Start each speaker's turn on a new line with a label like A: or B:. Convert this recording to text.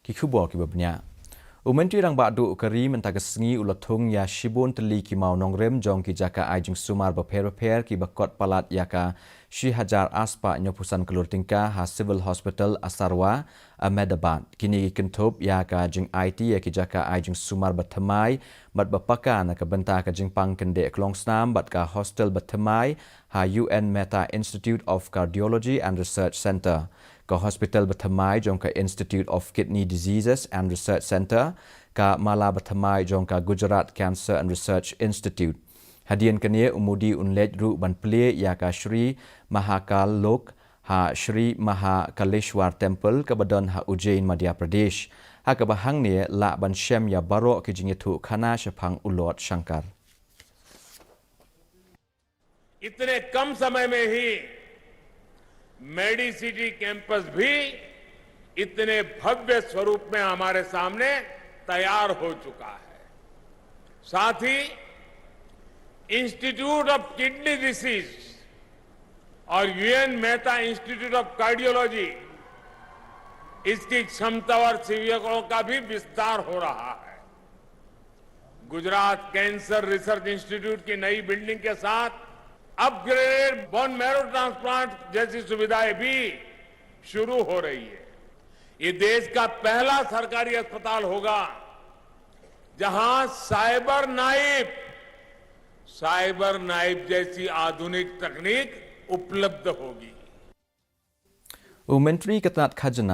A: Kiba Kiba Umentri rang badu kari mentagasngi ulatung ya shibun teli ki mau nongrem jong ki Jaka Jingsumar beper ki bakot Palat Jaka Shi Hajar Aspa nyopusan Klur Tyngka ha Civil Hospital Asarwa Ahmedabad kini kentup Jaka Jing IT ya ki Jaka Jingsumar batamai bat bapaka na kabenta ka jingpang kende klongsnam bat ka hostel batamai ha UN Meta Institute of Cardiology and Research Center ka hospital batamai jong ka Institute of Kidney Diseases and Research Center ka Mala batamai jong ka Gujarat Cancer and Research Institute. Hadian kania umudi unlej ru ban Plie ya ka Shri Mahakal Lok ha Shri Mahakaleshwar Temple ka badan ha Ujjain Madhya Pradesh. Ha ka bahang ni la ban shem ya baro ki jingithu khana shapang ulot Shankar.
B: इतने कम समय में ही Medicity campus भी इतने भव्य स्वरूप में हमारे सामने तैयार हो चुका है। साथ ही इंस्टीट्यूट ऑफ किडनी डिसीज और UN Mehta institute of cardiology इसकी क्षमता और सेवकों का भी विस्तार हो रहा है। गुजरात कैंसर रिसर्च इंस्टीट्यूट की नई बिल्डिंग के साथ अपग्रेडेड बोन मैरो ट्रांसप्लांट जैसी सुविधाएं भी शुरू हो रही है। ये देश का पहला सरकारी अस्पताल होगा जहां साइबर नाइफ जैसी आधुनिक तकनीक उपलब्ध होगी।
A: Menteri Ketenagakerjaan